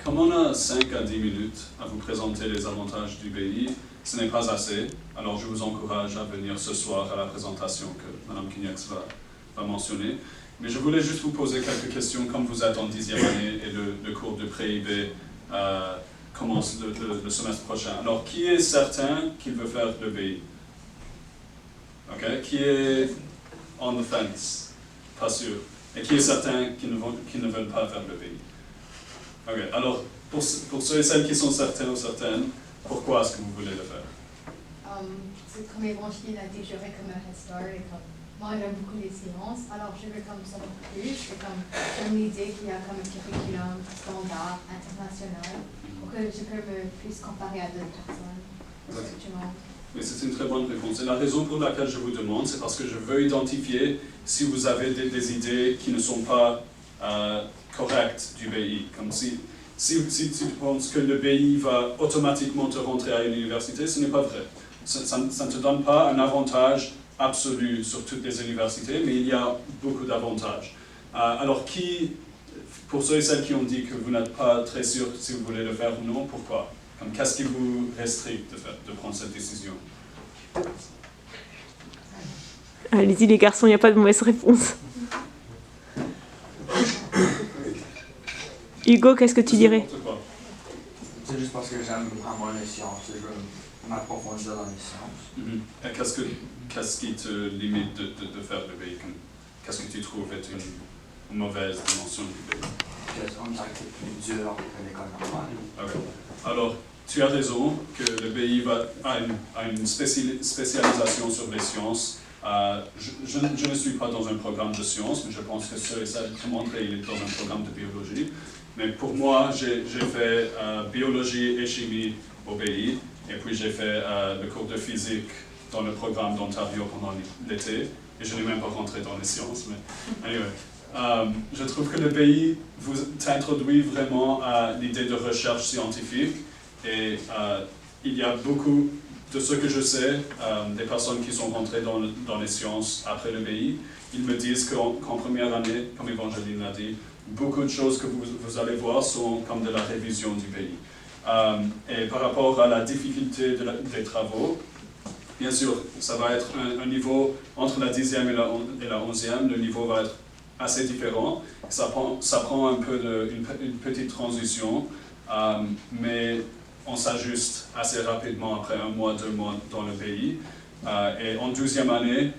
comme on a 5 à 10 minutes à vous présenter les avantages du BI, ce n'est pas assez. Alors je vous encourage à venir ce soir à la présentation que Mme Kignax va mentionner. Mais je voulais juste vous poser quelques questions, comme vous êtes en 10e année et le cours de pré-IB commence le semestre prochain. Alors, qui est certain qu'il veut faire le BI? Okay. Qui est on the fence? Pas sûr. Et qui est certain qu'ils ne veulent pas faire le BI? Okay. Alors, pour ceux et celles qui sont certains ou certaines, pourquoi est-ce que vous voulez le faire? C'est comme Évangeline a dit, j'aurais comme un head start et comme moi j'aime beaucoup les sciences, alors je veux comme savoir plus et comme j'aime l'idée qu'il y a comme un curriculum standard international pour que je peux me plus comparer à d'autres personnes. Mais c'est une très bonne réponse. Et la raison pour laquelle je vous demande, c'est parce que je veux identifier si vous avez des idées qui ne sont pas correctes du BI. Comme si tu penses que le BI va automatiquement te rentrer à une université, ce n'est pas vrai. Ça ne te donne pas un avantage absolu sur toutes les universités, mais il y a beaucoup d'avantages. Alors, pour ceux et celles qui ont dit que vous n'êtes pas très sûr si vous voulez le faire ou non, pourquoi? Qu'est-ce qui vous restreint de prendre cette décision? Allez-y les garçons, il n'y a pas de mauvaise réponse. Hugo, qu'est-ce que tu dirais? C'est juste parce que j'aime vraiment les sciences, je veux m'approfondir dans les sciences. Et qu'est-ce qui te limite de faire le BI? Qu'est-ce que tu trouves être une mauvaise dimension du BI? On dirait que c'est plus dur que l'école normale. Okay. Alors, tu as raison que le BI a une spécialisation sur les sciences. Je ne suis pas dans un programme de sciences, mais je pense que ceux et celles qui m'ont montré, il est dans un programme de biologie. Mais pour moi, j'ai fait biologie et chimie au BI, et puis j'ai fait le cours de physique dans le programme d'Ontario pendant l'été, et je n'ai même pas rentré dans les sciences, mais anyway. Je trouve que le BI vous introduit vraiment à l'idée de recherche scientifique, et il y a beaucoup de ce que je sais, des personnes qui sont rentrées dans les sciences après le BI, ils me disent qu'en première année, comme Évangeline l'a dit, beaucoup de choses que vous allez voir sont comme de la révision du BI. Et par rapport à la difficulté des travaux, bien sûr, ça va être un niveau entre la 10e et la 11e, le niveau va être assez différent. Ça prend un peu une petite transition, mais on s'ajuste assez rapidement après 1 mois, 2 mois dans le BI. Et en 12e année,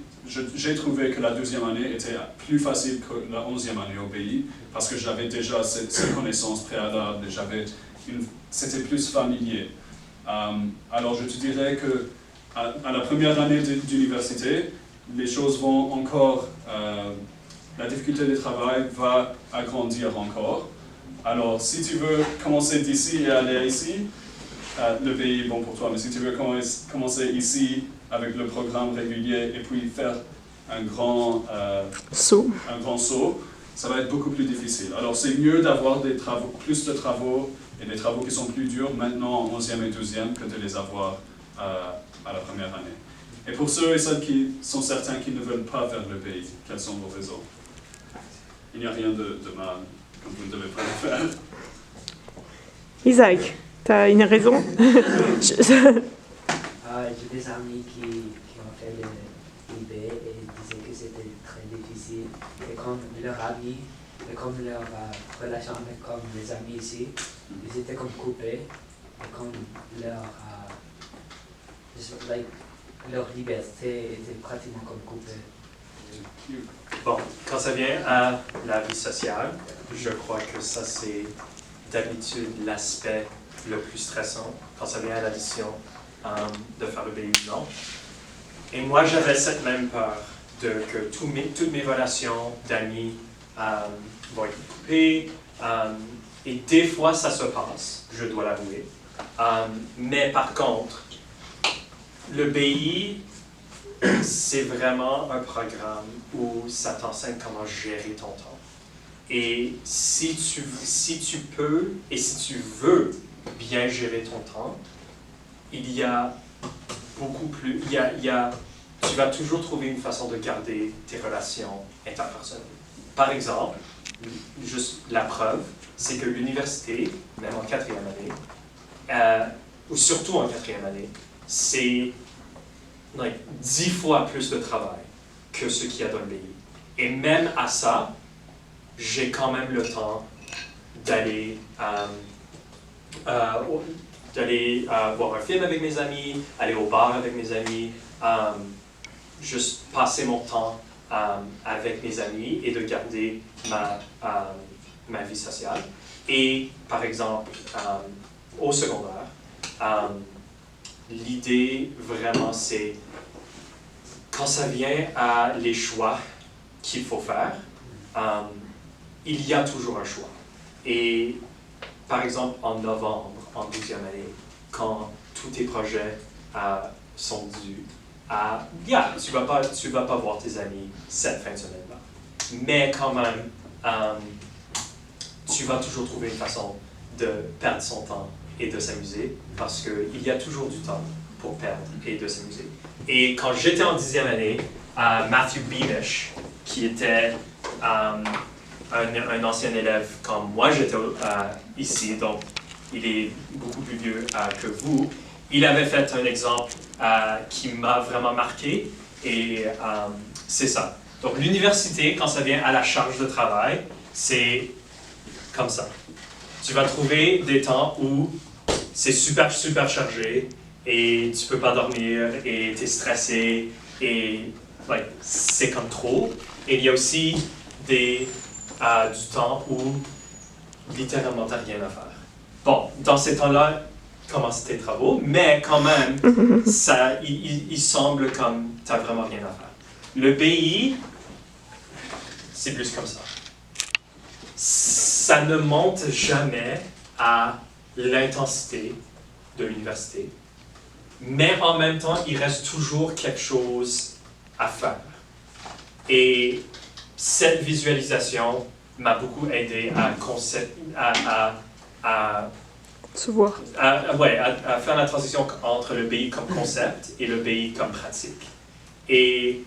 j'ai trouvé que la 12e année était plus facile que la 11e année au BI, parce que j'avais déjà ces connaissances préalables, c'était plus familier. Alors je te dirais que à la première année d'université, les choses vont encore, la difficulté du travail va agrandir encore. Alors si tu veux commencer d'ici et aller ici, le BI est bon pour toi, mais si tu veux commencer ici avec le programme régulier et puis faire un grand saut, ça va être beaucoup plus difficile. Alors c'est mieux d'avoir plus de travaux et des travaux qui sont plus durs maintenant en 11e et 12e que de les avoir à la première année. Et pour ceux et celles qui sont certains qui ne veulent pas faire le BI, quelles sont vos raisons? Il n'y a rien de mal, comme vous ne devez pas le faire. Isaac, tu as une raison? J'ai des amis qui ont fait le IB et disaient que c'était très difficile. Et comme leurs amis, et comme leur relation avec comme les amis ici, ils étaient comme coupés. Et comme leur liberté était pratiquement comme coupée. Bon, quand ça vient à la vie sociale, je crois que ça c'est d'habitude l'aspect le plus stressant quand ça vient à la décision de faire le BI ou non. Et moi j'avais cette même peur que toutes mes relations d'amis vont être coupées, et des fois ça se passe, je dois l'avouer. Mais par contre, le BI, c'est vraiment un programme où ça t'enseigne comment gérer ton temps. Et si tu peux et si tu veux bien gérer ton temps, il y a beaucoup plus, tu vas toujours trouver une façon de garder tes relations interpersonnelles. Par exemple, juste la preuve, c'est que l'université, même en 4e année, ou surtout en 4e année, c'est 10 fois plus de travail que ce qu'il y a dans le BI. Et même à ça, j'ai quand même le temps d'aller voir un film avec mes amis, aller au bar avec mes amis, juste passer mon temps avec mes amis et de garder ma vie sociale. Et par exemple, au secondaire, l'idée vraiment c'est, quand ça vient à les choix qu'il faut faire, il y a toujours un choix. Et par exemple, en novembre, en 12e année, quand tous tes projets sont dus, tu vas pas voir tes amis cette fin de semaine-là. Mais quand même, tu vas toujours trouver une façon de perdre son temps et de s'amuser, parce qu'il y a toujours du temps pour perdre et de s'amuser. Et quand j'étais en 10e année, Matthew Beamish, qui était un ancien élève comme moi, j'étais ici, donc il est beaucoup plus vieux que vous, il avait fait un exemple qui m'a vraiment marqué, et c'est ça. Donc l'université, quand ça vient à la charge de travail, c'est comme ça. Tu vas trouver des temps où c'est super, super chargé, et tu peux pas dormir, et tu es stressé, et c'est comme trop. Et il y a aussi du temps où littéralement tu n'as rien à faire. Bon, dans ces temps-là, commence tes travaux, mais quand même, il semble comme tu n'as vraiment rien à faire. Le BI, c'est plus comme ça. Ça ne monte jamais à l'intensité de l'université, mais en même temps, il reste toujours quelque chose à faire. Et cette visualisation m'a beaucoup aidé à Se voir. à faire la transition entre le BI comme concept et le BI comme pratique. Et